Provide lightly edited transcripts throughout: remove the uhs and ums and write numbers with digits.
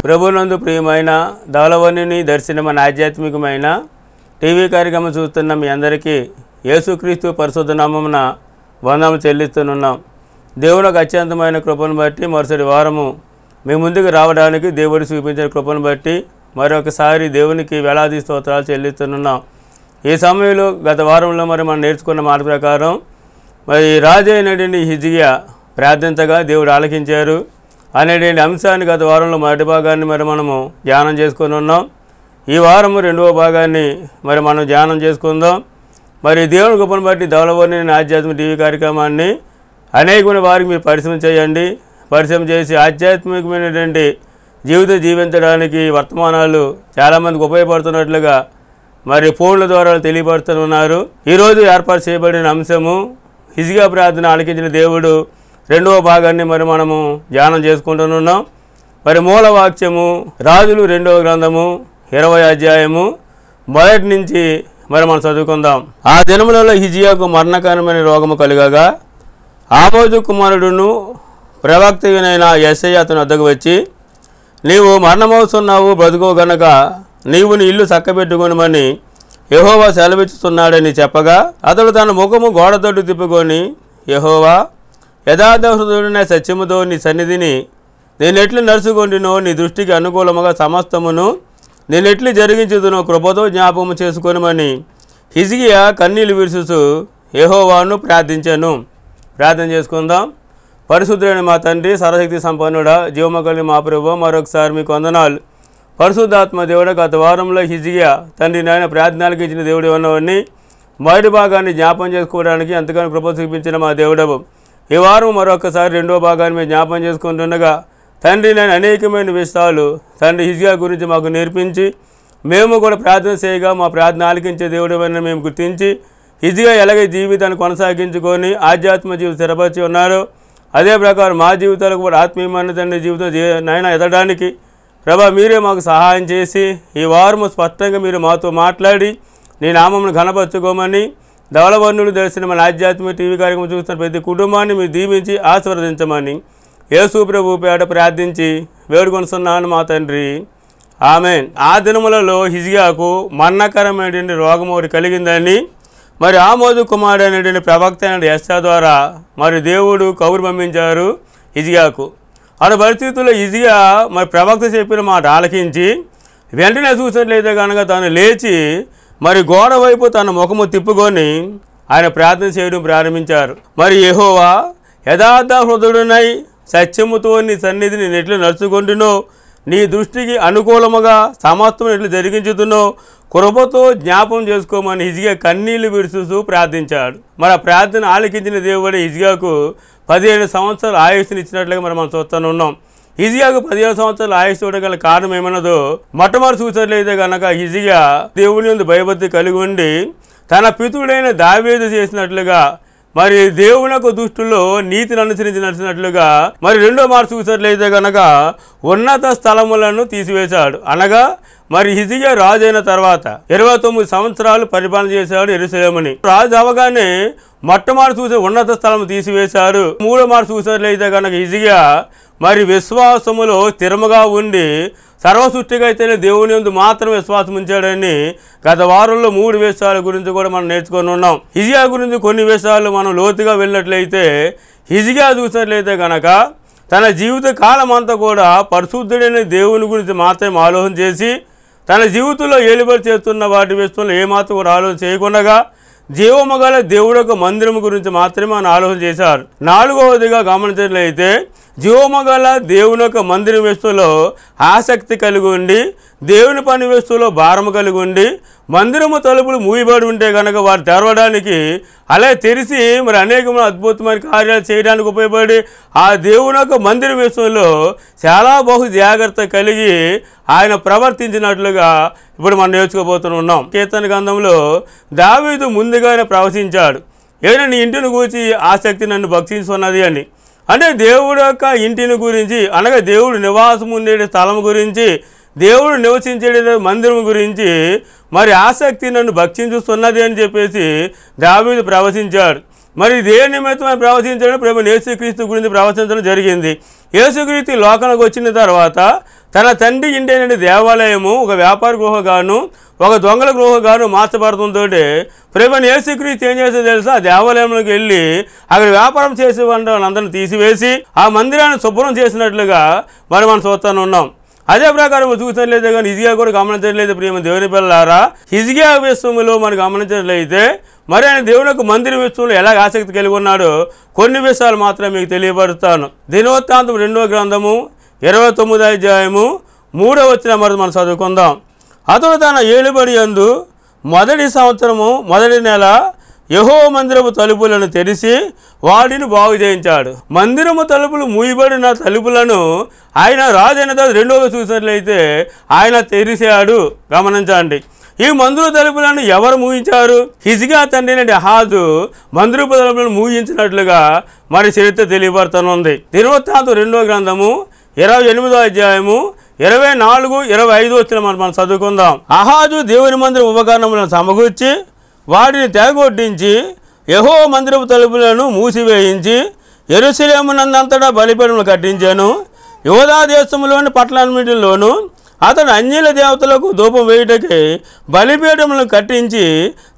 ప్రభునందు ప్రియమైన ధవళవనుని దర్శనం అనే ఆధ్యాత్మికమైన టీవీ కార్యక్రమం చూస్తున్న మీ అందరికీ యేసుక్రీస్తు పరిశుద్ధ నామమున వందనములు చెల్లిస్తున్నాం. దేవునికి అత్యంతమైన కృపను బట్టి మరుసటి వారము మీ ముందుకు రావడానికి దేవుడు చూపించిన కృపను బట్టి మరొకసారి దేవునికి వేలాది స్తోత్రాలు చెల్లిస్తున్నాం. ఈ సమయంలో గత వారంలో మనం నేర్చుకున్న మాట ప్రకారం రాజు అయినటువంటి హిజ్కియా ప్రార్థించగా దేవుడు ఆలకించారు అనేటువంటి అంశాన్ని గత వారంలో మొదటి భాగాన్ని మనము ధ్యానం చేసుకొని ఉన్నాం. ఈ వారము రెండవ భాగాన్ని మనం ధ్యానం చేసుకుందాం. దేవుని కృపను బట్టి ధవళవనుని ఆధ్యాత్మిక టీవీ కార్యక్రమాన్ని అనేకమైన వారికి మీరు పరిశ్రమ చేయండి. పరిశ్రమ చేసి ఆధ్యాత్మికమైనటువంటి జీవితం జీవించడానికి వర్తమానాలు చాలామందికి ఉపయోగపడుతున్నట్లుగా ఫోన్ల ద్వారా తెలియపడుతున్నారు. ఈరోజు ఏర్పాటు చేయబడిన అంశము హిజ్కియా ప్రార్థన ఆలకించిన దేవుడు రెండవ భాగాన్ని మనము ధ్యానం చేసుకుంటున్నాం. మూల వాక్యము రాజులు 2వ గ్రంథము 20వ అధ్యాయము మొదటి నుంచి మనం చదువుకుందాం. ఆ దినములలో హిజ్కియాకు మరణకరమైన రోగము కలుగగా ఆమోజు కుమారుడును ప్రవక్తయునైన యెషయా అతని వద్దకు వచ్చి, నీవు మరణమవుతున్నావు, బ్రతుకో గనక నీవు నీ ఇల్లు చక్కబెట్టుకొనమని యెహోవా సెలవిస్తున్నాడని చెప్పగా, అతడు తన ముఖము గోడతోటి తిప్పుకొని, యెహోవా, యథార్థ హృదయుడైన సత్యముతో నీ సన్నిధిని నేనెట్లు నడుచుకుంటునో, నీ దృష్టికి అనుకూలముగా సమస్తమును నేనెట్లు జరిగించుదునో కృపతో జ్ఞాపకము చేసుకొనమని హిజ్కియా కన్నీళ్లు విరుచుచు యెహోవాను ప్రార్థించాను. ప్రార్థన చేసుకుందాం. పరిశుద్ధుడైన మా తండ్రి, సర్వశక్తి సంపన్నుడా, జీవమగలిని మా ప్రభువా, మరొకసారి మీకు వందనాలు. పరిశుద్ధాత్మ దేవుడ, గత వారంలో హిజ్కియా తండ్రి నాయన ప్రార్థనలకు ఇచ్చిన దేవుడు ఉన్నవన్నీ మొదటి భాగాన్ని జ్ఞాపం చేసుకోవడానికి ఎంతగానో కృప చూపించిన మా దేవుడవు. ఈ వారం మరొకసారి రెండవ భాగాన్ని మేము జ్ఞాపం చేసుకుంటుండగా తండ్రి నేను అనేకమైన విషయాలు తండ్రి హిజ్కియా గురించి మాకు నేర్పించి మేము కూడా ప్రార్థన చేయగా మా ప్రార్థన ఆలకించే దేవుడు అని మేము గుర్తించి హిజ్కియా ఎలాగే జీవితాన్ని కొనసాగించుకొని ఆధ్యాత్మిక జీవితం స్థిరపరిచి ఉన్నారో అదే ప్రకారం మా జీవితాలకు కూడా ఆత్మీయమైన తండ్రి జీవితం నాయన ఎదగడానికి ప్రభా మీరే మాకు సహాయం చేసి ఈ వారము స్పష్టంగా మీరు మాతో మాట్లాడి నీ నామమును ఘనపరచుకోమని ధవళవనుని దర్శనం మన ఆధ్యాత్మిక టీవీ కార్యక్రమం చూస్తున్న ప్రతి కుటుంబాన్ని మీరు దీవించి ఆశీర్వదించమని యేసు ప్రభు పేట ప్రార్థించి వేడుకొనుచున్నాను మా తండ్రి, ఆమేన్. ఆ దినములలో హిజ్కియాకు మరణకరమైనటువంటి రోగం ఒకటి కలిగిందని ఆమోజు కుమారుడు అనేటువంటి ప్రవక్త అయిన యెషయా ద్వారా దేవుడు కబురు పంపించారు హిజ్కియాకు. ఆ పరిస్థితుల్లో హిజ్కియా ప్రవక్త చెప్పిన మాట ఆలకించి వెంటనే చూసినట్లయితే కనుక తాను లేచి గోడ వైపు తన ముఖము తిప్పుకొని ఆయన ప్రార్థన చేయడం ప్రారంభించారు. యెహోవా, యథార్థ హృదయుడనై సత్యముతో నీ సన్నిధిని ఎట్లు నడుచుకుంటునో, నీ దృష్టికి అనుకూలముగా సమస్తం ఎట్లు జరిగించుతున్నో కృపతో జ్ఞాపం చేసుకోమని హిజ్కియా కన్నీళ్లు విడుచుతూ ప్రార్థించాడు. ఆ ప్రార్థన ఆలకించిన దేవుడు హిజ్కియాకు 15 సంవత్సరాల ఆయుష్ని ఇచ్చినట్లుగా మనం చూస్తూనే ఉన్నాం. హిజ్కియాకు 15 సంవత్సరాల ఆయుష్ చూడగల కారణం ఏమన్నదో మొట్టమొదటి చూసినట్లయితే కనుక హిజ్కియా దేవుని యందు భయభక్తి కలిగి ఉండి తన పితరుడైన దావీదు చేసినట్లుగా దేవునకు దృష్టిలో నీతిని అనుసరించి నడిచినట్లుగా రెండో మాట చూసినట్లయితే కనుక ఉన్నత స్థలములను తీసివేశాడు. అనగా హిజ్కియా రాజు అయిన తర్వాత 29 సంవత్సరాలు పరిపాలన చేశాడు యెరూషలేముని. రాజు అవగానే మొట్టమొదటి చూసే ఉన్నత స్థలం తీసివేశారు. మూడో మాట చూసినట్లయితే కనుక హిజ్కియా విశ్వాసములో స్థిరముగా ఉండి సర్వసృష్టిగా అయితేనే దేవుని యందు మాత్రం విశ్వాసం ఉంచాడని గత వారంలో 3 విషయాల గురించి కూడా మనం నేర్చుకొని ఉన్నాం. హిజ్కియా గురించి కొన్ని విషయాలు మనం లోతుగా వెళ్ళినట్లయితే హిజ్కియా చూసినట్లయితే కనుక తన జీవిత కాలం అంతా కూడా పరిశుద్ధుడైన దేవుని గురించి మాత్రమే ఆలోచన చేసి తన జీవితంలో ఏలుబడి చేస్తున్న వాటి విషయంలో ఏమాత్రం కూడా ఆలోచన చేయకుండా జీవమగల దేవుడు యొక్క మందిరం గురించి మాత్రమే ఆయన ఆలోచన చేశారు. 4వదిగా గమనించినట్లయితే జీవమగల దేవుని యొక్క మందిరం విషయంలో ఆసక్తి కలిగి ఉండి దేవుని పని విషయంలో భారము కలిగి ఉండి మందిరము తలుపులు మూయబడి ఉంటే కనుక వారు తెరవడానికి అలా తెరిచి అనేకమైన అద్భుతమైన కార్యాలు చేయడానికి ఉపయోగపడి ఆ దేవుని యొక్క మందిరం విషయంలో చాలా బహు జాగ్రత్త కలిగి ఆయన ప్రవర్తించినట్లుగా ఇప్పుడు మనం నేర్చుకోబోతున్నాం. కీర్తన గ్రంథంలో దావీదు ముందుగానే ప్రవచించాడు, ఏదైనా నీ ఇంటిని గురించి ఆసక్తి నన్ను భక్షిస్తున్నది అని. అంటే దేవుడు యొక్క ఇంటిని గురించి అనగా దేవుడు నివాసం ఉండే స్థలం గురించి దేవుడు నివసించే మందిరం గురించి ఆసక్తి నన్ను భక్షించుతున్నది అని చెప్పేసి దావీదు ప్రవచించాడు. మరి దేని నిమిత్తమై ప్రవచించడం ప్రభు యేసుక్రీస్తు గురించి ప్రవచించడం జరిగింది. యేసుక్రీస్తు లోకానికి వచ్చిన తర్వాత తన తండ్రి ఇంటి అయిన దేవాలయము ఒక వ్యాపార గృహగాను ఒక దొంగల గృహగాను మార్చబడుతుందో ప్రభువైన యేసుక్రీస్తు ఏం చేస్తే తెలుసా, ఆ దేవాలయంలోకి వెళ్ళి అక్కడ వ్యాపారం చేసే వాళ్ళందరినీ తీసివేసి ఆ మందిరాన్ని శుభ్రం చేసినట్లుగా మనం చూస్తూనే ఉన్నాం. అదే ప్రకారం చూసినట్లయితే కానీ హిజ్కియా కూడా గమనించట్లేదు. ప్రియమైన దేవుని పిల్లలారా, హిజ్కియా విషయంలో మనం గమనించినట్లయితే మరి ఆయన దేవుని యొక్క మందిర విషయంలో ఎలా ఆసక్తి కలిగి ఉన్నాడో కొన్ని విషయాలు మాత్రం మీకు తెలియపరుస్తాను. దినవృత్తాంతం 2వ గ్రంథము 29వ అధ్యాయము 3వ వచనం మనం చదువుకుందాం. అతడు తన ఏలుబడి యందు మొదటి సంవత్సరము మొదటి నెల యెహోవా మందిరపు తలుపులను తెరిచి వాటిని బాగు చేయించాడు. మందిరము తలుపులు మూయబడిన తలుపులను ఆయన రాజైన తర్వాత రెండవగా చూసినట్లయితే ఆయన తెరిచాడు. గమనించండి, ఈ మందిర తలుపులను ఎవరు మూయించారు? హిజ్కియా తండ్రి ఆహాజు మందిరపు తలుపులను మూయించినట్లుగా మరి చరిత్ర తెలియబడుతుంది. దినవృత్తాంతం 2వ గ్రంథము 28వ అధ్యాయము 24, 25 వచ్చిన మనం చదువుకుందాం. ఆహాజు దేవుని మందిర ఉపకరణములను సమకూర్చి వాటిని తెగొట్టించి యెహోవా మందిరపు తలుపులను మూసివేయించి యెరూషలేమునందంతటా బలిపీఠములు కట్టించాను. యూదా దేశంలోని పట్టణాలన్నిటిలోనూ అతడు అన్యుల దేవతలకు ధూపం వేయుటకై బలిపీఠములను కట్టించి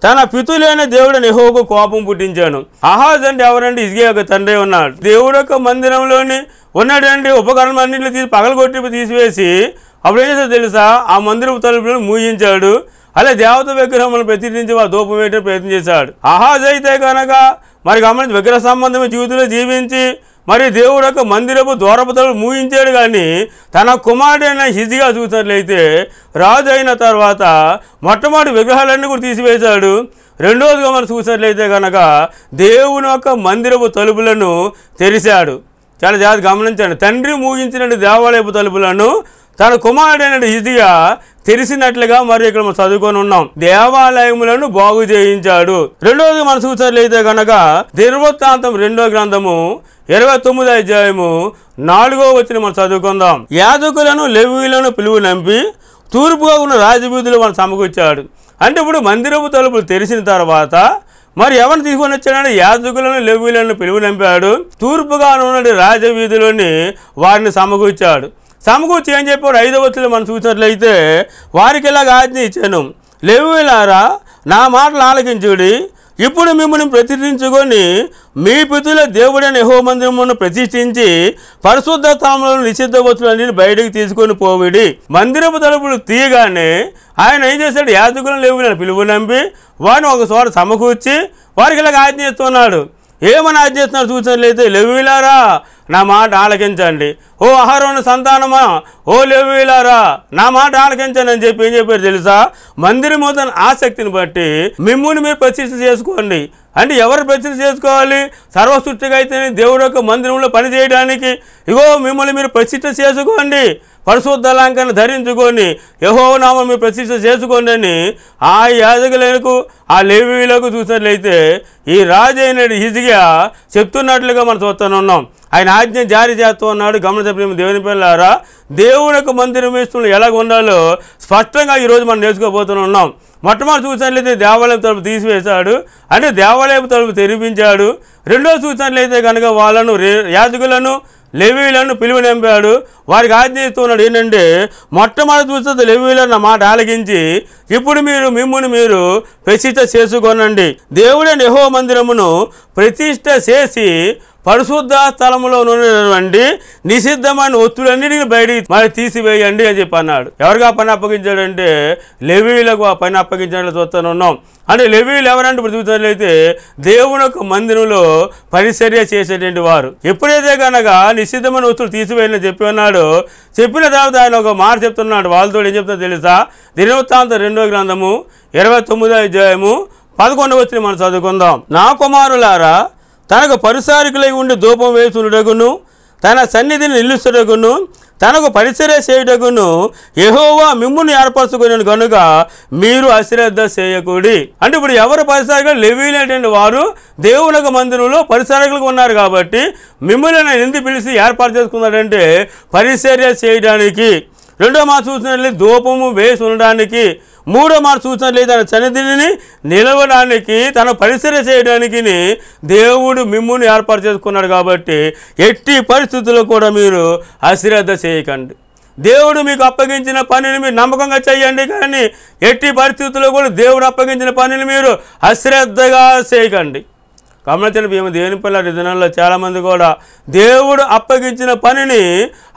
తన పితులైన దేవుడిని యెహోవాకు కోపం పుట్టించాను. ఆహాజ్ అంటే ఎవరంటే హిజ్కియా యొక్క తండ్రి ఉన్నాడు. దేవుడు యొక్క మందిరంలోని ఉన్నటువంటి ఉపకరణం అన్నింటినీ పగలగొట్టి తీసివేసి అప్పుడు ఏం చేస్తే తెలుసా, ఆ మందిరపు తలుపులను మూయించాడు. అలా దేవత విగ్రహములను ప్రతిష్ఠించి వారు ధూపం వేయడం ప్రయత్నం చేశాడు. ఆహాజ్ అయితే కనుక మరి గమనించి విగ్రహ సంబంధమైన జీవితంలో జీవించి మరి దేవుడు యొక్క మందిరపు ద్వారపు తలుపులు మూయించాడు. కానీ తన కుమారుడైన హిజ్కియా చూసినట్లయితే రాజు అయిన తర్వాత మొట్టమొదటి విగ్రహాలన్నీ కూడా తీసివేశాడు. రెండోదిగా మనం చూసినట్లయితే కనుక దేవుని యొక్క మందిరపు తలుపులను తెరిచాడు. చాలా జాగ్రత్త గమనించండి, తండ్రి మూగించిన దేవాలయపు తలుపులను తన కుమారుడైన హిజ్కియా తెరిసినట్లుగా మరి ఇక్కడ మనం చదువుకొని ఉన్నాం. దేవాలయములను బాగు చేయించాడు. రెండవది మనం చూసినట్లయితే కనుక దినవృత్తాంతం 2వ గ్రంథము 29వ అధ్యాయము 4వ వచనం మనం చదువుకుందాం. యాజకులను లేవీయులను పిలువనంపి తూర్పుగా ఉన్న రాజవీధులు మనం సమకూర్చాడు. అంటే ఇప్పుడు మందిరపు తలుపులు తెరిచిన తర్వాత మరి ఎవరిని తీసుకొని వచ్చాడంటే యాజకులను లేవీయులను పిలువనంపాడు. తూర్పుగా ఉన్న రాజవీధులని వారిని సమకూర్చాడు. సమకూర్చి ఏం చెప్పాడు 5వ వచనంలో మనం చూసినట్లయితే వారికి ఇలాగ ఆజ్ఞ ఇచ్చాను, లేవీయులారా నా మాటలు ఆలకించుడి. ఇప్పుడు మిమ్మల్ని ప్రతిష్ఠించుకొని మీ పితుల దేవుడైన యెహోవా మందిరమును ప్రతిష్ఠించి పరిశుద్ధ స్థలంలో నిషిద్ధ వస్తువులన్నీ బయటకు తీసుకొని పోవిడి. మందిరపు తలుపులు తీయగానే ఆయన ఏం చేశాడు, యాజకులను లేవీయులను పిలువనంపి వారిని ఒక చోట సమకూర్చి వారికి ఇలాగ ఆజ్ఞ ఇస్తున్నాడు. ఏమని ఆజ్ఞ ఇస్తున్నాడు చూసినట్లయితే, లేవీయులారా నా మాట ఆలకించండి. ఓ అహరోను సంతానమా, ఓ లేవీయులారా నా మాట ఆలకించండి అని చెప్పి ఏం చెప్పారు తెలుసా, మందిరమవుతున్న ఆసక్తిని బట్టి మిమ్ముని మీరు ప్రతిష్ఠ చేసుకోండి. అంటే ఎవరు ప్రతిష్ఠ చేసుకోవాలి? సర్వసృష్టిగా అయితే దేవుడు యొక్క మందిరంలో పనిచేయడానికి ఇగో మిమ్మల్ని మీరు ప్రతిష్ఠ చేసుకోండి, పరిశుద్ధ అలంకరణ ధరించుకొని యెహోవా నామమును మీరు ప్రతిష్ఠ చేసుకోండి అని ఆ యాజకులకు ఆ లేవీయులకు చూసినట్లయితే ఈ రాజు అయిన హిజ్కియా చెప్తున్నట్లుగా మనం చూస్తున్నాం. ఆయన ఆజ్ఞ జారీ చేస్తూ ఉన్నాడు. గమనించే దేవుని పిల్లలారా, దేవుని యొక్క మందిరం విషయంలో ఎలాగ ఉండాలో స్పష్టంగా ఈరోజు మనం నేర్చుకోబోతున్నాం. మొట్టమొదటి చూసినట్లయితే దేవాలయం తలుపు తీసివేశాడు, అంటే దేవాలయం తలుపు తెరిపించాడు. రెండో చూసినట్లయితే కనుక వాళ్ళను యాజకులను లేవీయులను పిలువనంపాడు. వారికి ఆజ్ఞ ఇస్తున్నాడు ఏంటంటే, మొట్టమొదటి చూస్తే లేవీయులను నా మాట ఆలకించి ఇప్పుడు మిమ్ముని మీరు ప్రతిష్ఠ చేసుకోనండి. దేవుడైన యెహోవా మందిరమును ప్రతిష్ఠ చేసి పరిశుద్ధ స్థలంలో ఉన్నటువంటి నిషిద్ధమైన వస్తువులన్నిటిని బయటికి మరి తీసివేయండి అని చెప్పి అన్నాడు. ఎవరికి ఆ పని అప్పగించాడంటే లేవీయులకు ఆ పని అప్పగించాడని చూస్తూనే ఉన్నాం. అంటే లేవీయులు ఎవరంటే ఇప్పుడు చూసినట్లయితే దేవుని యొక్క మందిరంలో పరిచర్య చేసేటువంటి వారు. ఎప్పుడైతే కనుక నిషిద్ధమైన వస్తువులు తీసివేయని చెప్పి అన్నాడు, చెప్పిన తర్వాత ఆయన ఒక మాట చెప్తున్నాడు. వాళ్ళతో ఏం చెప్తున్నా తెలుసా, దినవృత్తాంతం 2వ గ్రంథము 29వ అధ్యాయము 11వ వచనం మనం చదువుకుందాం. నా కుమారులారా తనకు పరిచారకులై ఉండి ధూపం వేసుటకును తన సన్నిధిని నిలుస్తుటకును తనకు పరిచర్య చేయుటకును యెహోవా మిమ్ముని ఏర్పరచుకుని కనుక మీరు అశ్రద్ధ చేయకూడి. అంటే ఇప్పుడు ఎవరు పరిచారకులు? లేవీయులైనటువంటి వారు దేవుని యొక్క మందిరంలో పరిచారకులుగా ఉన్నారు కాబట్టి మిమ్మల్ని ఎందుకు పిలిచి ఏర్పాటు చేసుకున్నాడంటే పరిచర్య చేయడానికి. రెండో మాట చూసినట్లయితే ధూపము వేసి ఉండడానికి. మూడో మాట చూసినట్లయితే తన సన్నిధిని నిలవడానికి, తన పరిచర్య చేయడానికి దేవుడు మిమ్ముని ఏర్పాటు చేసుకున్నాడు కాబట్టి ఎట్టి పరిస్థితుల్లో కూడా మీరు అశ్రద్ధ చేయకండి. దేవుడు మీకు అప్పగించిన పనిని మీరు నమ్మకంగా చేయండి, కానీ ఎట్టి పరిస్థితుల్లో కూడా దేవుడు అప్పగించిన పనిని మీరు అశ్రద్ధగా చేయకండి. గమనించండి, మేము దేవుని పిల్లల దినాల్లో చాలామంది కూడా దేవుడు అప్పగించిన పనిని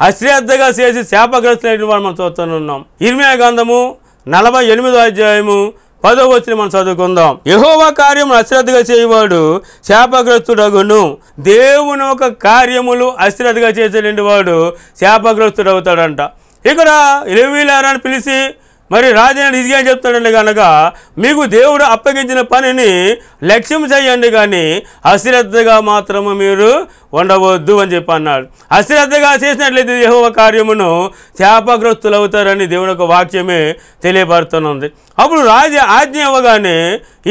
అశ్రద్ధగా చేసి శాపగ్రస్తులైన వాళ్ళు మనం చూస్తున్నాం. ఇర్మీయా గ్రంథము 48వ అధ్యాయము 10వ వచనం మనం చదువుకుందాం. యెహోవా కార్యమును అశ్రద్ధగా చేయవాడు శాపగ్రస్తుడగును. దేవుని ఒక కార్యములు అశ్రద్ధగా చేసేటువంటి వాడు శాపగ్రస్తుడు అవుతాడంట. ఇక్కడ లేవీయులారని పిలిచి మరి రాజైన హిజ్కియా చెప్తాడండి, కనుక మీకు దేవుడు అప్పగించిన పనిని లక్ష్యం చేయండి, కానీ అశ్రద్ధగా మాత్రము మీరు ఉండవద్దు అని చెప్పి అన్నాడు. అశ్రద్ధగా చేసినట్లయితే యెహోవా కార్యమును శాపగ్రస్తులు అవుతారని దేవుని యొక్క వాక్యమే తెలియపడుతున్నది. అప్పుడు రాజు ఆజ్ఞ ఇవ్వగానే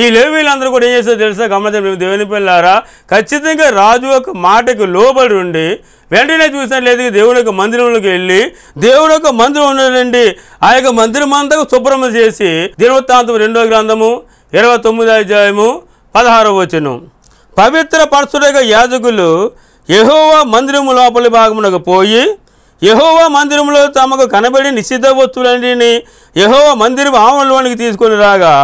ఈ లేవీయులందరూ కూడా ఏం చేస్తారో తెలుసా? గమనించండి దేవుని పిల్లారా, ఖచ్చితంగా రాజు యొక్క మాటకు లోబడి ఉండి వెంటనే చూసినట్లయితే దేవుని యొక్క మందిరంలోకి వెళ్ళి దేవుని యొక్క మందిరం ఉన్నదండి ఆ యొక్క మందిరం అంతా శుభ్రం చేసి, దినవృత్తాంతం 2వ గ్రంథము 29వ అధ్యాయము 16వ వచనం, పవిత్ర పరచుడైన యాజకులు యెహోవా మందిరము లోపలి భాగమునకు పోయి యెహోవా మందిరంలో తమకు కనబడి నిషిద్ధ వస్తువులన్నిటిని యెహోవా మందిరం ఆవరణలోనికి తీసుకొని రాగా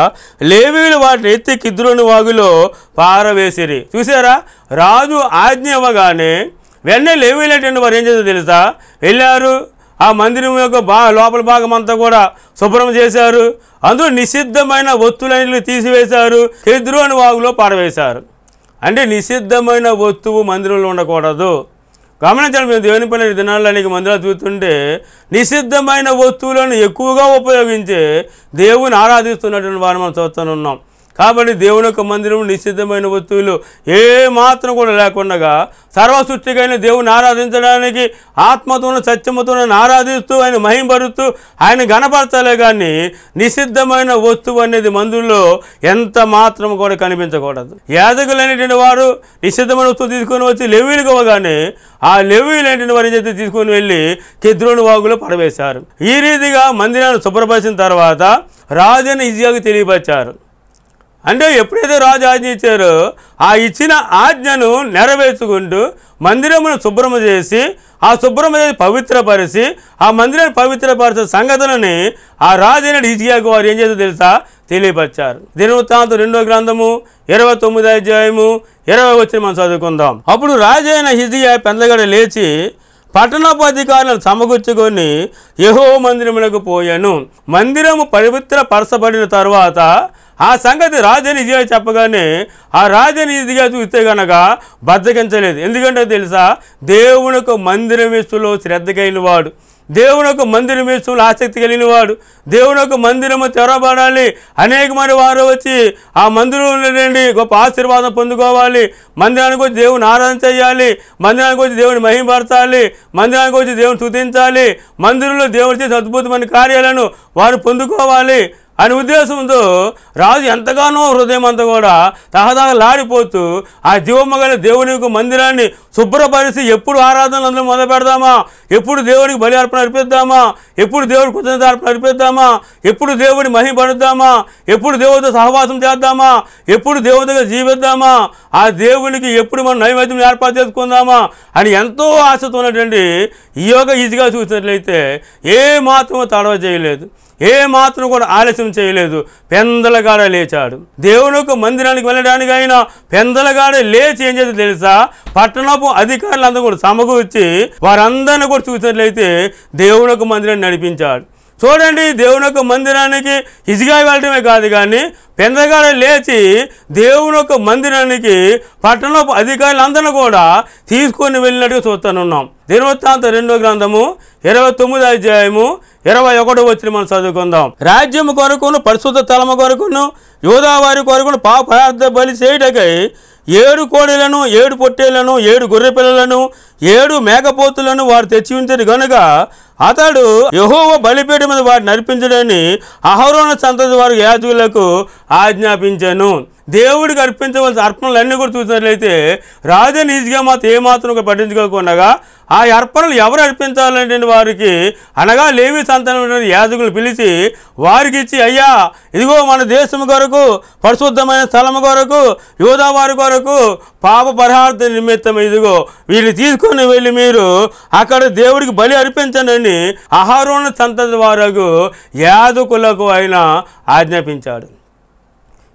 లేవీయులు వాటిని ఎత్తి కిద్రోను వాగులో పారవేసిరి. చూసారా, రాజు ఆజ్ఞ ఇవ్వగానే వెంటనే లేవీయులైనటువంటి వారు ఏం చేస్తారో తెలుసా? వెళ్ళారు, ఆ మందిరం యొక్క లోపల భాగం అంతా కూడా శుభ్రం చేశారు, అందులో నిషిద్ధమైన వస్తువులన్నిటిని తీసివేశారు, కిద్రోను వాగులో పారవేశారు. అంటే నిషిద్ధమైన వస్తువు మందిరంలో ఉండకూడదు. గమనించండి, మేము దేవుని పని దినాల్లో అనేక మందిరాలు చూస్తుంటే నిషిద్ధమైన వస్తువులను ఎక్కువగా ఉపయోగించి దేవుని ఆరాధిస్తున్నటువంటి వారు మనం చూస్తున్నాం. కాబట్టి దేవుని యొక్క మందిరం నిషిద్ధమైన వస్తువులు ఏ మాత్రం కూడా లేకుండా సర్వసృష్టికైన దేవుని ఆరాధించడానికి ఆత్మతోను సత్యముతోను ఆరాధిస్తూ ఆయన మహింపరుస్తూ ఆయన గణపరచాలే, కానీ నిషిద్ధమైన వస్తువు అనేది మందిరంలో ఎంత మాత్రం కూడా కనిపించకూడదు. యాజకులు అనేటువంటి వారు నిషిద్ధమైన వస్తువు తీసుకొని వచ్చి లేవీయులకు ఇవ్వగానే ఆ లేవీయులు అనేటువంటి వారు ఏదైతే తీసుకొని వెళ్ళి కిద్రోను వాగులో పడవేశారు. ఈ రీతిగా మందిరాన్ని శుభ్రపరిచిన తర్వాత రాజైన హిజ్కియాకు తెలియపరిచారు. అంటే ఎప్పుడైతే రాజు ఆజ్ఞ ఇచ్చారో ఆ ఇచ్చిన ఆజ్ఞను నెరవేర్చుకుంటూ మందిరమును శుభ్రము చేసి ఆ శుభ్రము చేసి పవిత్రపరిచి ఆ మందిరాన్ని పవిత్రపరిచిన సంగతులని ఆ రాజైన హిజ్కియాకు వారు ఏం చేస్తారో తెలుసా? తెలియపరిచారు. దినవృత్తాంతం 2వ గ్రంథము 29వ అధ్యాయము 20వ వచనం మనం చదువుకుందాం. అప్పుడు రాజైన హిజ్కియా పెందగడ లేచి పట్టణపు అధికారులను సమకూర్చుకొని యెహోవా మందిరమునకు పోయాను. మందిరము పవిత్రపరచబడిన తరువాత ఆ సంగతి రాజైన హిజ్కియా చెప్పగానే ఆ రాజైన హిజ్కియా చూస్తే కనుక బద్దకించలేదు. ఎందుకంటే తెలుసా? దేవుని యొక్క మందిరం విషయంలో శ్రద్ధ కలిగిన వాడు, దేవుని యొక్క మందిరం విషయంలో ఆసక్తి కలిగిన వాడు, దేవుని యొక్క మందిరము తెరవబడాలి, అనేక మంది వారు వచ్చి ఆ మందిరంలో నుండి గొప్ప ఆశీర్వాదం పొందుకోవాలి, మందిరానికి వచ్చి దేవుని ఆరాధన చేయాలి, మందిరానికి వచ్చి దేవుని మహిమపరచాలి, మందిరానికి వచ్చి దేవుని స్తుతించాలి, మందిరంలో దేవుడు చేసే అద్భుతమైన కార్యాలను వారు పొందుకోవాలి అని ఉద్దేశంతో రాజు ఎంతగానో హృదయం అంతా కూడా తహతహలాడిపోతూ ఆ జీవమగల దేవుని యొక్క మందిరాన్ని శుభ్రపరిచి ఎప్పుడు ఆరాధనలు అందరూ మొదలు పెడదామా, ఎప్పుడు దేవుడికి బలి అర్పణ అర్పిద్దామా, ఎప్పుడు దేవుడి కృతజ్ఞత అర్పణ అర్పిద్దామా, ఎప్పుడు దేవుడిని మహిమపరుద్దామా, ఎప్పుడు దేవుడితో సహవాసం చేద్దామా, ఎప్పుడు దేవుడిగా జీవిద్దామా, ఆ దేవునికి ఎప్పుడు మనం నైవేద్యం ఏర్పాటు చేసుకుందామా అని ఎంతో ఆశతో ఉన్నటువంటి ఈ యొక్క హిజ్కియా చూసినట్లయితే ఏ మాత్రం తడవ చేయలేదు, ఏ మాత్రం కూడా ఆలస్యం చేయలేదు, పెందలగాడ లేచాడు. దేవుని యొక్క మందిరానికి వెళ్ళడానికి అయినా పెందలగాడ లేచి ఏం చేస్తే తెలుసా? పట్టణపు అధికారులందరూ కూడా సమకూర్చి వారందరినీ కూడా చూసినట్లయితే దేవుని యొక్క మందిరాన్ని నడిపించాడు. చూడండి, దేవుని యొక్క మందిరానికి హిజ్కియా వెళ్ళడమే కాదు, కానీ పెందలగాడ లేచి దేవుని యొక్క మందిరానికి పట్టణపు అధికారులందరినీ కూడా తీసుకొని వెళ్ళినట్టుగా చూస్తున్నాం. దినవృత్తాంతం 2వ గ్రంథము 29వ అధ్యాయము 21వ వచనం మనం చదువుకుందాం. రాజ్యము కొరకును పరిశుద్ధ స్థలము కొరకును యోధావారి కొరకును పాపయార్థ బలి చేయుటకై 7 కోడెలను 7 పొట్టేళ్లను 7 గొర్రె పిల్లలను 7 మేకపోతులను వారు తెచ్చి ఉంచారు గనుక అతడు యెహోవా బలిపీఠం మీద వాటిని అర్పించడని అహరోను సంతతి వారి యాజకులకు ఆజ్ఞాపించాను. దేవుడికి అర్పించవలసిన అర్పణలన్నీ కూడా చూసినట్లయితే రాజైన హిజ్కియా మాత్రం ఏమాత్రం పట్టించుకోకుండా ఆ అర్పణలు ఎవరు అర్పించాలంటే వారికి అనగా లేవి సంతానం యాజకులు పిలిచి వారికి ఇచ్చి, అయ్యా ఇదిగో మన దేశం కొరకు పరిశుద్ధమైన స్థలము కొరకు యోధావారి కొరకు పాప పరిహార్థ నిమిత్తం ఇదిగో వీళ్ళు తీసుకొని వెళ్ళి మీరు అక్కడ దేవుడికి బలి అర్పించండి తీసుకొని అహరోను సంతతి వారకు యాజకులకు ఆయన ఆజ్ఞాపించాడు.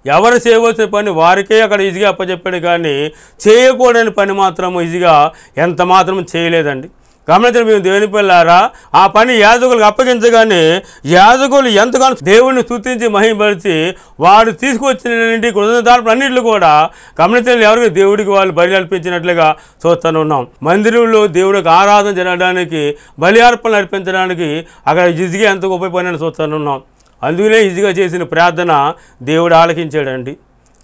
ఎవరు చేయవలసిన పని వారికే అక్కడ ఈజీగా అప్పచెప్పాడు, కానీ చేయకూడని పని మాత్రం ఈజీగా ఎంత మాత్రం చేయలేదండి. గమనించిన మేము దేవుని పిల్లారా, ఆ పని యాజకులకు అప్పగించగానే యాజకులు ఎంతగానో దేవుడిని స్తుతించి మహిమపరిచి వారు తీసుకొచ్చిన కృతజ్ఞతార్పణలు అన్నింటిలో కూడా గమనించిన ఎవరికి దేవుడికి వాళ్ళు బలి అర్పించినట్లుగా చూస్తూనే ఉన్నాం. మందిరంలో దేవుడికి ఆరాధన జరగడానికి బలి అర్పణలు అర్పించడానికి అక్కడ ఈజీగా ఎంత గొప్ప పని అని చూస్తూనే ఉన్నాం. అందుకనే ఈజీగా చేసిన ప్రార్థన దేవుడు ఆలకించాడండి.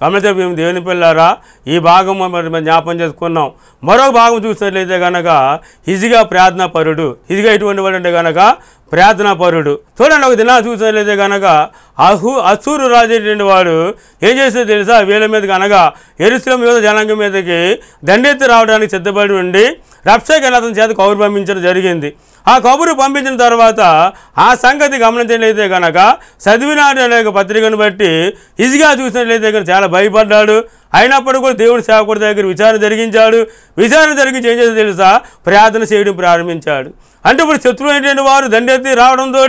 గమనించిన మేము దేవుని పిల్లారా, ఈ భాగం మనం జ్ఞాపం చేసుకున్నాం. మరొక భాగం చూసినట్లయితే కనుక ఈజీగా ప్రార్థనా పరుడు. ఈజీగా ఎటువంటి వాడు అంటే కనుక ప్రార్థనా పరుడు. చూడండి, ఒక దినాలు చూసినట్లయితే కనుక అసూరు రాజు వాడు ఏం చేసేది తెలుసా? వీళ్ళ మీదకి అనగా యెరూషలేము యూదా జనాంగం మీదకి దండెత్తి రావడానికి సిద్ధపడి ఉండి రబ్షాకేను అతని చేత కబురు పంపించడం జరిగింది. ఆ కబురు పంపించిన తర్వాత ఆ సంగతి గమనించినట్లయితే కనుక చదివినాడు అనే పత్రికను బట్టి ఈజీగా చూసినట్లయితే కనుక చాలా భయపడ్డాడు. అయినప్పుడు కూడా దేవుడి సేవకుడి దగ్గర విచారణ జరిగించాడు. విచారణ జరిగించి ఏం చేసి తెలుసా? ప్రార్థన చేయడం ప్రారంభించాడు. అంటే ఇప్పుడు శత్రువు ఏంటంటే వారు దండెత్తి రావడంతో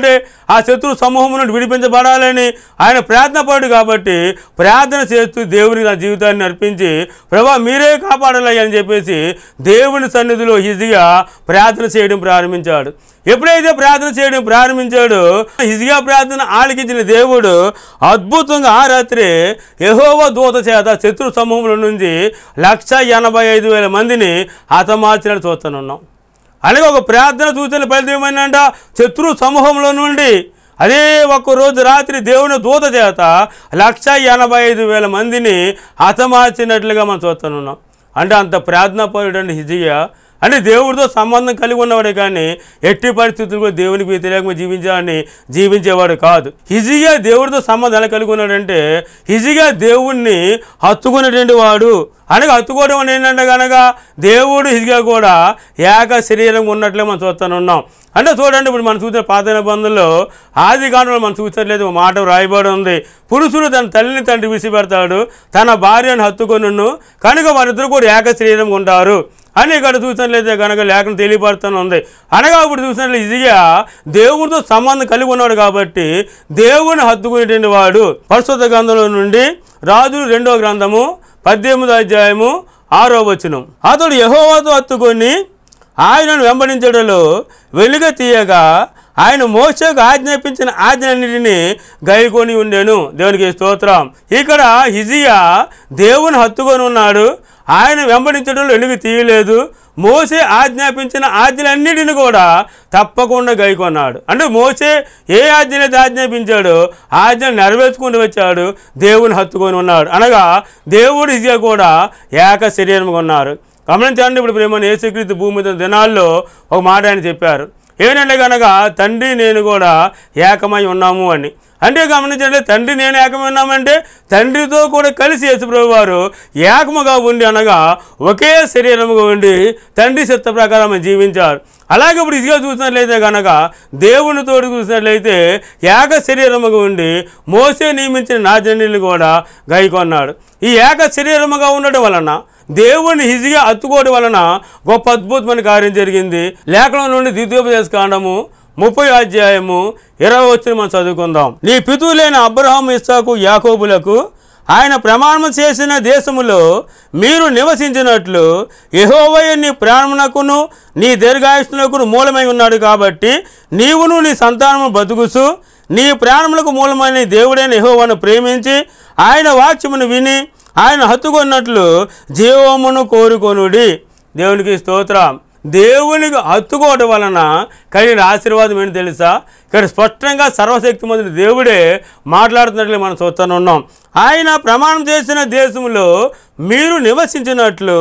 ఆ శత్రు సమూహం నుండి విడిపించబడాలని ఆయన ప్రార్థన పడు కాబట్టి ప్రార్థన చేస్తూ దేవుని నా జీవితాన్ని అర్పించి ప్రభా మీరే కాపాడాలి అని చెప్పేసి దేవుని సన్నిధిలో ఈజీగా ప్రార్థన చేయడం ప్రారంభించాడు. ఎప్పుడైతే ప్రార్థన చేయడం ప్రారంభించాడో ఈజీగా ప్రార్థన ఆలకించిన దేవుడు అద్భుతంగా ఆ రాత్రి యెహోవా దూత చేత శత్రు సమూహంలో నుంచి 185,000 మందిని హతమార్చినట్టు చూస్తున్నాం. అలాగే ఒక ప్రార్థన సూచన ఫలితం ఏమైందంట? శత్రు సమూహంలో నుండి అదే ఒక్కరోజు రాత్రి దేవుని దూత చేత 185,000 మందిని హతమార్చినట్లుగా మనం చూస్తున్నాం. అంటే అంత ప్రార్థనా పరుడు అండి హిజ్కియా. అంటే దేవుడితో సంబంధం కలిగి ఉన్నవాడే కానీ ఎట్టి పరిస్థితుల్లో దేవునికి వ్యతిరేకంగా జీవించేవాడు కాదు. హిజ్కియా దేవుడితో సంబంధం ఎలా కలిగి ఉన్నాడంటే హిజ్కియా దేవుణ్ణి హత్తుకునేటువంటి వాడు. అనగా హత్తుకోవడం అని ఏంటంటే కనుక దేవుడు హిజ్కియా కూడా ఏక శరీరం ఉన్నట్లే మనం చూస్తున్నాం. అంటే చూడండి, ఇప్పుడు మనం చూసిన పాత నిబంధనలో ఆది కాండంలో మనం చూసినట్లేదు ఒక మాట రాయబడి ఉంది. పురుషుడు తన తల్లిని తండ్రి విడిచిపెడతాడు, తన భార్యను హత్తుకొనును, కనుక వారిద్దరు కూడా ఏక శరీరం ఉంటారు అని ఇక్కడ చూసినట్లయితే కనుక లేఖనం తెలియపడుతూనే ఉంది. అనగా ఇప్పుడు చూసినట్లయితే హిజ్కియా దేవుడితో సంబంధం కలిగి ఉన్నాడు కాబట్టి దేవుని హత్తుకునేటువంటి వాడు. పరిశుద్ధ గ్రంథంలో నుండి రాజులు 2వ గ్రంథము 18వ అధ్యాయము 6వ వచనం. అతడు యెహోవాతో హత్తుకొని ఆయనను వెంబడించడంలో వెలుగ తీయగా ఆయన మోషేకు ఆజ్ఞాపించిన ఆజ్ఞలన్నిటినీ గైకొని ఉండెను. దేవునికి స్తోత్రం. ఇక్కడ హిజ్కియా దేవుని హత్తుకొని ఉన్నాడు, ఆయన వెంబడించడంలో వెలుగు తీయలేదు. మోషే ఆజ్ఞాపించిన ఆజ్ఞలన్నిటిని కూడా తప్పకుండా గైకొన్నాడు. అంటే మోషే ఏ ఆజ్ఞలైతే ఆజ్ఞాపించాడో ఆజ్ఞలు నెరవేర్చుకుంటూ వచ్చాడు, దేవుని హత్తుకొని ఉన్నాడు. అనగా దేవుడు హిజ్కియా కూడా ఏక శరీరంగా ఉన్నారు. గమనించండి, ఇప్పుడు ప్రేమ యేసుక్రీస్తు భూమి మీద దినాల్లో ఒక మాట ఆయన చెప్పారు. ఏంటంటే కనుక తండ్రి నేను కూడా ఏకమై ఉన్నాము అని. అంటే గమనించండి, తండ్రి నేను ఏకమై ఉన్నామంటే తండ్రితో కూడా కలిసి యేసుప్రభువు వారు ఏకముగా ఉండి అనగా ఒకే శరీరముగా ఉండి తండ్రి చిత్త ప్రకారం జీవించారు. అలాగే ఇప్పుడు హిజ్కియా చూసినట్లయితే కనుక దేవుని తోడు చూసినట్లయితే ఏక శరీరముగా ఉండి మోషే నియమించిన ఆజ్ఞలను కూడా గైకొన్నాడు. ఈ ఏక శరీరముగా ఉండడం వలన దేవుని హిజ్కియా హత్తుకోవడం వలన గొప్ప అద్భుతమైన కార్యం జరిగింది. లేఖనం నుండి ద్వితీయోపదేశ కాండము 30వ అధ్యాయము 20వ వచనం మనం చదువుకుందాం. నీ పితరులైన అబ్రహాము, ఇస్సాకు, యాకోబులకు ఆయన ప్రమాణం చేసిన దేశములో మీరు నివసించినట్లు యెహోవాయే నీ ప్రాణమునకును నీ దీర్ఘాయుష్నకును మూలమై ఉన్నాడు కాబట్టి నీవును నీ సంతానము బతుకుసు నీ ప్రాణములకు మూలమైన దేవుడైన యెహోవాను ప్రేమించి ఆయన వాక్యమును విని ఆయన హత్తుకొన్నట్లు జీవమును కోరుకొనుడి. దేవునికి స్తోత్రం. దేవునికి హత్తుకోవడం వలన కలిగిన ఆశీర్వాదం ఏంటి తెలుసా? ఇక్కడ స్పష్టంగా సర్వశక్తిమంతుడు దేవుడే మాట్లాడుతున్నట్లు మనం చూస్తూనే ఉన్నాం. ఆయన ప్రమాణం చేసిన దేశంలో మీరు నివసించినట్లు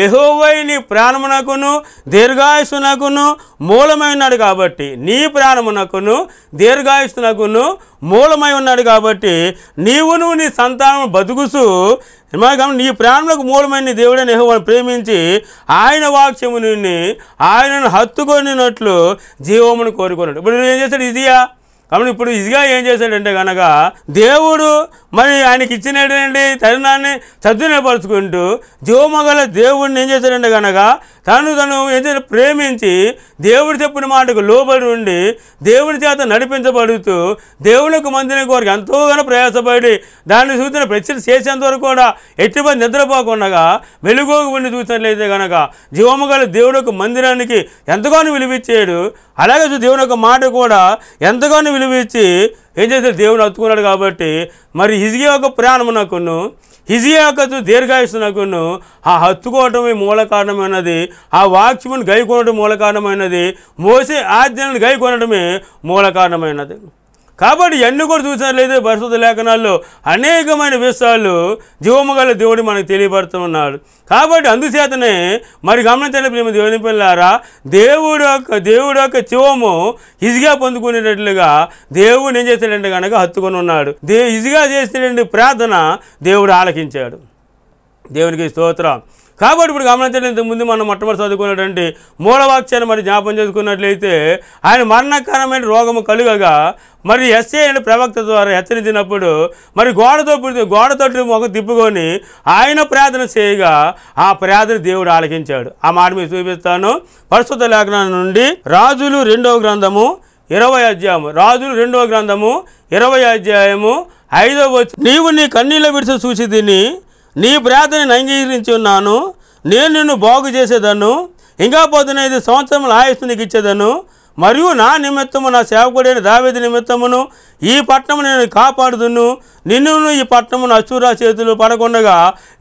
యెహోవాయే నీ ప్రాణమునకును దీర్ఘాయుష్నకును మూలమై ఉన్నాడు కాబట్టి నీ ప్రాణమునకును దీర్ఘాయుష్నకును మూలమై ఉన్నాడు కాబట్టి నీవును నీ సంతానం బతుకుసు నీ ప్రాణములకు మూలమైన దేవుడైన యెహోవాను ప్రేమించి ఆయన వాక్యమును ఆయనను హత్తుకొనినట్లు జీవమును కోరుకున్నాడు. ఇప్పుడు ఏం చేశాడు హిజ్కియా? కాబట్టి ఇప్పుడు హిజ్కియా ఏం చేశాడంటే కనుక దేవుడు మరి ఆయనకి ఇచ్చినటువంటి తరుణాన్ని సద్వినియోగపరుచుకుంటూ జీవమగల దేవుడిని ఏం చేశాడంటే కనుక తను ఏం చేసిన ప్రేమించి దేవుడు చెప్పిన మాటకు లోబడి ఉండి దేవుని చేత నడిపించబడుతూ దేవునికి మందిరం కోరిక ఎంతోగానో ప్రయాసపడి దాన్ని చూసిన ప్రశ్న చేసేంత వరకు కూడా ఎట్టిపడి నిద్రపోకుండా వెలుగోగు ఉండి చూసినట్లయితే కనుక జీవమగల దేవుడు యొక్క మందిరానికి ఎంతగానో విలువిచ్చాడు. అలాగే దేవుని యొక్క మాట కూడా ఎంతగానో విలువిచ్చి ఏం చేశాడు, దేవుడు హత్తుకున్నాడు. కాబట్టి మరి హిజ్కియా యొక్క ప్రాణమునకును హిజ్కియా యొక్క దీర్ఘాయుష్నకును ఆ హత్తుకోవటమే మూల కారణమైనది, ఆ వాక్యమును గైకొనడం మూల కారణమైనది, మోసే ఆజ్ఞలను గైకొనడమే మూల కారణమైనది. కాబట్టి ఎన్ని కూడా చూసినట్లయితే పరిశుద్ధ లేఖనాల్లో అనేకమైన విషయాలు జీవముగల దేవుడు మనకు తెలియపడుతున్నాడు. కాబట్టి అందుచేతనే మరి గమనించండి ప్రేమ దేవుని పిల్లారా, దేవుడు యొక్క జీవము హిజ్కియా పొందుకునేటట్లుగా దేవుడు ఏం చేశాడంటే కనుక హత్తుకొని ఉన్నాడు. హిజ్కియా చేసినటువంటి ప్రార్థన దేవుడు ఆలకించాడు. దేవునికి స్తోత్రం. కాబట్టి ఇప్పుడు గమనించండి, ఇంతకుముందు మనం మొట్టమొదటి చదువుకున్నటువంటి మూలవాక్యాన్ని మరి జ్ఞాపం చేసుకున్నట్లయితే ఆయన మరణకరమైన రోగము కలుగగా మరి యెషయా అనే ప్రవక్త ద్వారా హెచ్చరించినప్పుడు మరి గోడ తట్టు ముఖం తిప్పుకొని ఆయన ప్రార్థన చేయగా ఆ ప్రార్థన దేవుడు ఆలకించాడు. ఆ మాట మీరు చూపిస్తాను. పరిశుద్ధ లేఖనం నుండి రాజులు 2వ గ్రంథము 20వ అధ్యాయము, రాజులు 2వ గ్రంథము 20వ అధ్యాయము 5వ వచనం. నీవు నీ కన్నీళ్ళ విడిచి చూసి తిని నీ ప్రార్థనను అంగీకరించి ఉన్నాను, నేను నిన్ను బాగు చేసేదను, ఇంకా 15 సంవత్సరముల ఆయుస్సు నీకు ఇచ్చేదను, మరియు నా నిమిత్తము నా సేవకుడైన దావీదు నిమిత్తమును ఈ పట్టణము నేను కాపాడుదును, నిన్ను ఈ పట్టణమును అశ్షూరు చేతులు పడకుండగా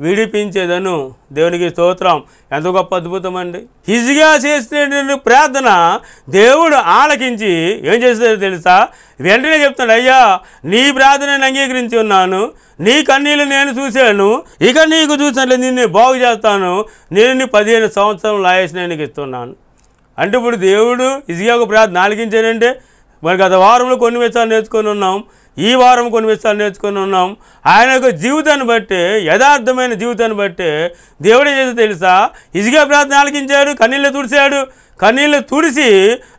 విడిపించేదను. దేవునికి స్తోత్రం. ఎంత గొప్ప అద్భుతం అండి. హిజ్కియా చేసినటువంటి ప్రార్థన దేవుడు ఆలకించి ఏం చేస్తాడో తెలుసా, వెంటనే చెప్తాడు, అయ్యా నీ ప్రార్థనను అంగీకరించి ఉన్నాను, నీ కన్నీళ్ళు నేను చూశాను, ఇక నీకు చూసినట్లు నిన్ను బాగు చేస్తాను, నేను 15 సంవత్సరాల ఆయుష్ను నేను ఇస్తున్నాను. అంటే ఇప్పుడు దేవుడు హిజ్కియాకు ప్రార్థన ఆలకించాడంటే మరి గత వారంలో కొన్ని విషయాలు నేర్చుకొని ఉన్నాం, ఈ వారం కొన్ని విషయాలు నేర్చుకొని ఉన్నాం. ఆయన యొక్క జీవితాన్ని బట్టి, యథార్థమైన జీవితాన్ని బట్టి దేవుడు ఏం చేస్తే తెలుసా, హిజ్కియా ప్రార్థన ఆలకించాడు, కన్నీళ్ళు తుడిచాడు. కన్నీళ్ళు తుడిసి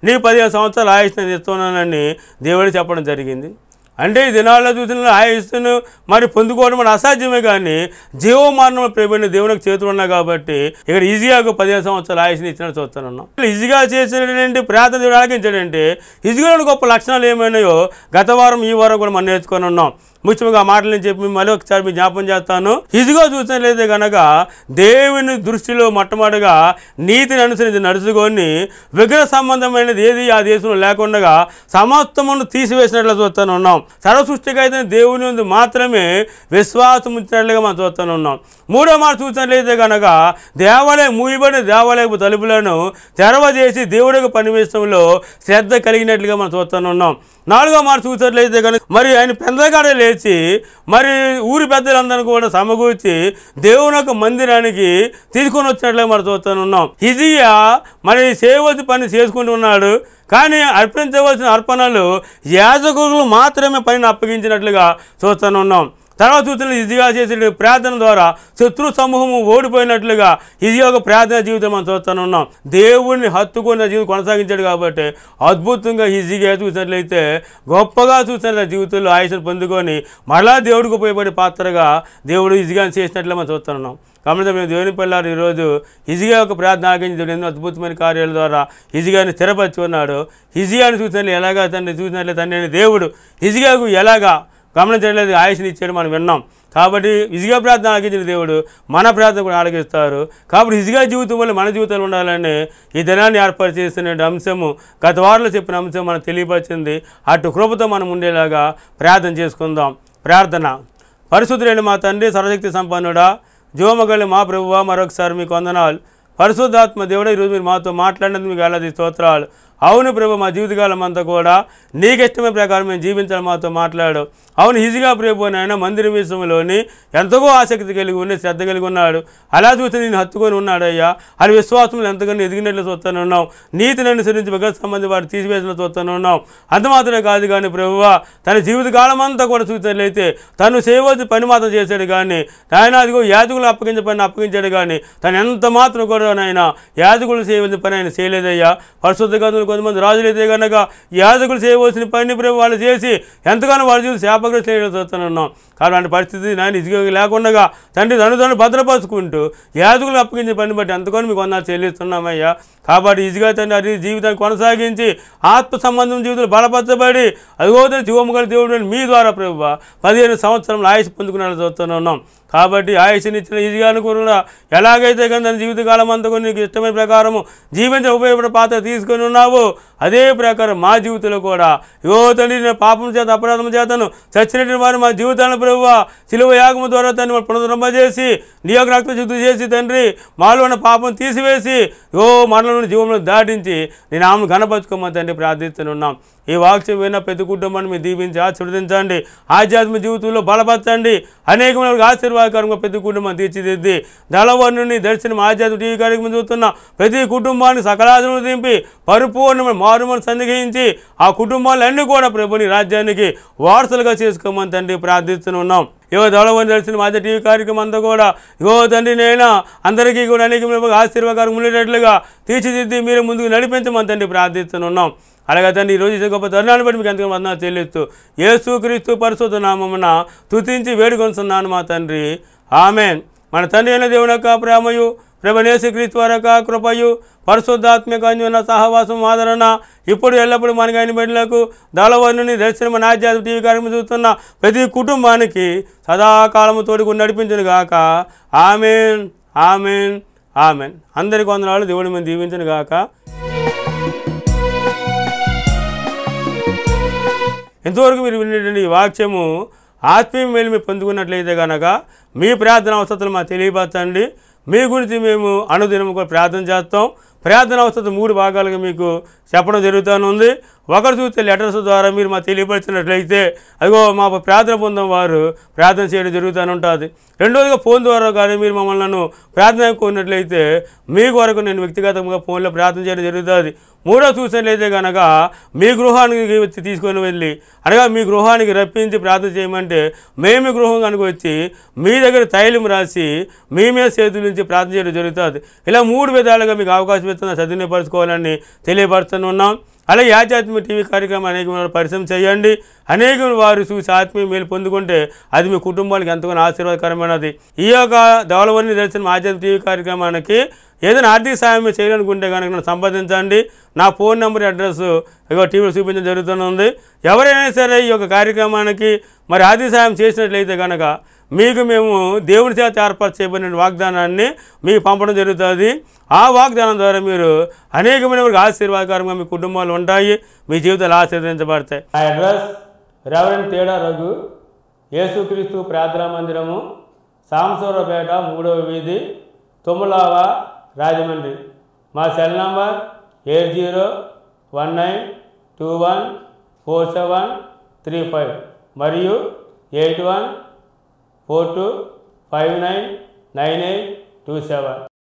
నీ 15 సంవత్సరాల ఆయుష్ను ఇస్తున్నానని దేవుడు చెప్పడం జరిగింది. అంటే ఈ దినాల్లో చూసిన ఆయుష్ను మరి పొందుకోవడం మన అసాధ్యమే, కానీ జీవమారణం ప్రేమైన దేవునికి చేతులు ఉన్నాయి. కాబట్టి ఇక్కడ హిజ్కియాకు 15 సంవత్సరాల ఆయుష్ని ఇచ్చినట్టు చూస్తున్నాం. హిజ్కియా చేసినటువంటి ప్రార్థన దేవుడు ఆలకించాడంటే హిజ్కియాలో గొప్ప లక్షణాలు ఏమైనాయో గత వారం ఈ వారం కూడా మనం నేర్చుకొని ఉన్నాం. ముఖ్యంగా ఆ మాటలను చెప్పి మళ్ళీ ఒకసారి మీ జ్ఞాపం చేస్తాను. హిజ్కియా చూసినట్లయితే కనుక దేవుని దృష్టిలో మొట్టమొదటిగా నీతిని అనుసరించి నడుచుకొని విగ్రహ సంబంధమైనది ఏది ఆ దేశంలో లేకుండా సమస్తమును తీసివేసినట్లు చూస్తూనే ఉన్నాం. సర్వసృష్టికి అయితే దేవుని ముందు మాత్రమే విశ్వాసం ఉంచినట్లుగా మనం చూస్తూనే ఉన్నాం. మూడో మాట చూసినట్లయితే కనుక మూయబడిన దేవాలయపు తలుపులను తెరవజేసి దేవుడి యొక్క పనివేశంలో శ్రద్ధ కలిగినట్లుగా మనం చూస్తూనే ఉన్నాం. నాలుగో మాట చూసినట్లయితే కనుక మరి ఆయన పెద్దగాడే లేచి మరి ఊరి పెద్దలందరినీ కూడా సమకూర్చి దేవుని యొక్క మందిరానికి తీసుకొని వచ్చినట్లుగా మనం చూస్తూనే ఉన్నాం. హిజ్కియా మరి చేయవలసిన పని చేసుకుంటున్నాడు, కానీ అర్పించవలసిన అర్పణలు యాజకులు మాత్రమే పనిని అప్పగించినట్లుగా చూస్తూనే ఉన్నాం. తర్వాత చూసిన హిజ్కియా చేసే ప్రార్థన ద్వారా శత్రు సమూహము ఓడిపోయినట్లుగా హిజ్కియా యొక్క ప్రార్థన జీవితం మనం చూస్తూనే ఉన్నాం. దేవుడిని హత్తుకున్న జీవితం కొనసాగించాడు. కాబట్టి అద్భుతంగా హిజ్కియా చూసినట్లయితే గొప్పగా చూసిన జీవితంలో ఆయుష్ను పొందుకొని మళ్ళా దేవుడికి ఉపయోగపడే పాత్రగా దేవుడు హిజ్కియాని చేసినట్లు మనం చూస్తున్నాం. కాబట్టి మేము దేవుని పిల్లలు ఈరోజు హిజ్కియా యొక్క ప్రార్థన ఆగించి ఎన్నో అద్భుతమైన కార్యాల ద్వారా హిజ్కియాని స్థిరపరిచి ఉన్నాడు. హిజ్కియాని చూసినట్లు ఎలాగా చూసినట్లయితే తండ్రి దేవుడు హిజ్కియాకు ఎలాగా గమనించట్లేదు ఆయుష్ని ఇచ్చాడు మనం విన్నాం. కాబట్టి హిజ్కియా ప్రార్థన ఆలకించిన దేవుడు మన ప్రార్థన కూడా ఆలకిస్తారు. కాబట్టి హిజ్కియా జీవితం వల్ల మన జీవితాలు ఉండాలని ఈ దినాన్ని ఏర్పాటు చేస్తున్న అంశము గత వారంలో చెప్పిన అంశం మనకు తెలియపరిచింది. అటు కృపతో మనం ఉండేలాగా ప్రార్థన చేసుకుందాం. ప్రార్థన. పరిశుద్ధుడైన మా తండ్రి, సర్వశక్తి సంపన్నుడా, జీవమగలి మా ప్రభువా, మరొకసారి మీకు వందనాలు. పరిశుద్ధాత్మ దేవుడా, ఈరోజు మీరు మాతో మాట్లాడినందుకు మీకు వేలాది స్తోత్రాలు. అవును ప్రభు, మా జీవితకాలం అంతా కూడా నీకు ఇష్టమైన ప్రకారం మేము జీవించాలి మాతో మాట్లాడు. అవును హిజ్కియా ప్రభు నాయన మందిర విషయంలోని ఎంతగో ఆసక్తి కలిగి ఉండి శ్రద్ధ కలిగి ఉన్నాడు. అలా చూస్తే నేను హత్తుకొని ఉన్నాడు అయ్యా. అది విశ్వాసంలో ఎంతగానో ఎదిగినట్లు చూస్తూనే ఉన్నాం. నీతిని అనుసరించి విగ్రహ సంబంధి వాడు తీసివేసిన చూస్తూనే ఉన్నాం. అంత మాత్రమే కాదు కానీ ప్రభువా, తన జీవితకాలం అంతా కూడా చూసినట్లయితే తను చేయవలసిన పని మాత్రం చేశాడు. కానీ ఆయన అదిగో యాజకులు అప్పగించే పని అప్పగించాడు. కానీ తను ఎంత మాత్రం కూడా నాయన యాజకులు చేయవలసిన పని ఆయన చేయలేదయ్యా. పరిశుద్ధ గదులు కొంతమంది రాజులు అయితే కనుక యాజకులు చేయవలసిన పని ప్రభు వాళ్ళు చేసి ఎంతగానో వాళ్ళ జీవితం శాపగ్రస్తులు చూస్తున్నాం. కాబట్టి పరిస్థితి నాయన ఇదిగో లేకుండా తండ్రి తను భద్రపరుచుకుంటూ యాజకులు అప్పగించిన పని బట్టి ఎంతగానో మీకు వందనాలు చెల్లిస్తున్నామయ్యా. కాబట్టి ఇదిగా తండ్రి అది జీవితాన్ని కొనసాగించి ఆత్మ సంబంధం జీవితంలో బలపరచబడి అదిగో జీవము గల దేవుడు మీ ద్వారా ప్రభు 15 సంవత్సరాలు ఆయుష్ పొందుకున్నాడు చూస్తున్నాం. కాబట్టి ఆయుష్నిచ్చిన ఇదిగాను కూడా ఎలాగైతే కానీ తన జీవితకాలం అంతా కొన్ని నీకు ఇష్టమైన ప్రకారము జీవించ ఉపయోగపడే పాత్ర తీసుకొని ఉన్నావు, అదే ప్రకారం మా జీవితంలో కూడా తండ్రి నేను పాపం చేత అపరాధం చేతను చచ్చినటువంటి వారు మా జీవితాలను ప్రభువా శిలువ యాగము ద్వారా తండ్రి పునరుద్ధరింపజేసి నీ యొక్క రక్త శుద్ధి చేసి తండ్రి మాలో ఉన్న పాపం తీసివేసి మరణంలో జీవంలో దాటించి నేను ఆమెను గణపరచుకోమని తండ్రి ప్రార్థిస్తున్నాం. ఈ వాక్యం విన్న ప్రతి కుటుంబాన్ని మీరు దీవించి ఆశీర్వదించండి, ఆధ్యాత్మిక జీవితంలో బలపరచండి, అనేకమైన ఆశీర్వాదకరంగా ప్రతి కుటుంబాన్ని తీర్చిదిద్ది దళవర్ణుని దర్శనం ఆధ్యాత్మిక టీవీ కార్యక్రమం చూస్తున్న ప్రతి కుటుంబాన్ని సకలాదులు దింపి పరిపూర్ణమైన మారుమని సన్నిహించి ఆ కుటుంబాలన్నీ కూడా ప్రభుని రాజ్యానికి వారసులుగా చేసుకోమని తండ్రి ప్రార్థిస్తున్నాం. దళవర్ణి దర్శనం ఆధ్య టీవీ కార్యక్రమం అంతా కూడా తండ్రి నేను అందరికీ కూడా అనేకమైన ఆశీర్వాదకరంగా ఉండేటట్లుగా తీర్చిదిద్ది మీరు ముందుకు నడిపించమని తండ్రి ప్రార్థిస్తున్నాం. అలాగే తండ్రి ఈరోజు గొప్ప తరుణాన్ని బట్టి మీకు ఎంతగా వందనాలు చెల్లిస్తూ యేసుక్రీస్తు పరిశుద్ధ నామమున స్తుతించి వేడుకొనుచున్నాను మా తండ్రి, ఆమేన్. మన తండ్రి అయిన దేవుని యొక్క ప్రేమయు యేసుక్రీస్తు వారి యొక్క కృపయు పరిశుద్ధాత్మక అన్యోన్య సహవాసం ఆదరణ ఇప్పుడు ఎల్లప్పుడూ మనకి అయిన బిడ్డలకు దళవర్ణుని దర్శనం ఆధ్యాత్మిక టీవీ కార్యక్రమం చూస్తున్న ప్రతి కుటుంబానికి సదాకాలము తోడుకు నడిపించును గాక. ఆమేన్, ఆమేన్, ఆమేన్. అందరికీ వందనాలు. దేవుడి మీద దీవించును గాక. ఇంతవరకు మీరు వినేటువంటి ఈ వాక్యము ఆత్మీయ మేలు మీరు పొందుకున్నట్లయితే కనుక మీ ప్రార్థన అవసరాలు మాకు తెలియపరచండి. మీ గురించి మేము అనుదినం కూడా ప్రార్థన చేస్తాం. ప్రార్థన అవసరం 3 భాగాలుగా మీకు చెప్పడం జరుగుతూనుంది. ఒకరు చూస్తే లెటర్స్ ద్వారా మీరు మాకు తెలియపరిచినట్లయితే అదిగో మా ప్రార్థన పొందడం వారు ప్రార్థన చేయడం జరుగుతూ ఉంటుంది. రెండోదిగా ఫోన్ ద్వారా కానీ మీరు మమ్మల్ని ప్రార్థన కోరినట్లయితే మీ వరకు నేను వ్యక్తిగతంగా ఫోన్లో ప్రార్థన చేయడం జరుగుతుంది. మూడో చూసినట్లయితే కనుక మీ గృహానికి వచ్చి తీసుకొని వెళ్ళి అనగా మీ గృహానికి రప్పించి ప్రార్థన చేయమంటే మేము గృహం కనుక వచ్చి మీ దగ్గర తైలం రాసి మీ మీద చేతుల నుంచి ప్రార్థన చేయడం జరుగుతుంది. ఇలా 3 విధాలుగా మీకు అవకాశం ఇస్తున్న సద్వినియోగపరచుకోవాలని తెలియపరుస్తున్నాం. అలాగే ఆధ్యాత్మిక టీవీ కార్యక్రమం అనేక పరిశ్రమ చేయండి. అనేక వారు చూసి ఆత్మీయ మేలు పొందుకుంటే అది మీ కుటుంబానికి ఎంతగానో ఆశీర్వాదకరమైనది. ఈ యొక్క దళవర్ణి దర్శనం ఆధ్యాత్మిక టీవీ కార్యక్రమానికి ఏదైనా ఆర్థిక సాయం చేయాలనుకుంటే కనుక నన్ను సంప్రదించండి. నా ఫోన్ నెంబర్ అడ్రస్ టీవీలో చూపించడం జరుగుతుంది. ఎవరైనా సరే ఈ యొక్క కార్యక్రమానికి మరి ఆర్థిక సాయం చేసినట్లయితే కనుక మీకు మేము దేవుని చేత ఏర్పాటు చేయబడిన వాగ్దానాన్ని మీకు పంపడం జరుగుతుంది. ఆ వాగ్దానం ద్వారా మీరు అనేకమైన ఆశీర్వాదకరంగా మీ కుటుంబాలు ఉంటాయి, మీ జీవితాలు ఆశీర్వదించబడతాయి. ఆ అడ్రస్ రెవరెండ్ తేడా రఘు, యేసుక్రీస్తు ప్రార్థనా మందిరము, సాంబశివరావుపేట 3వ వీధి, తుమ్మలావ, రాజమండ్రి. మా సెల్ నంబర్ 8019214735 మరియు 8142599827.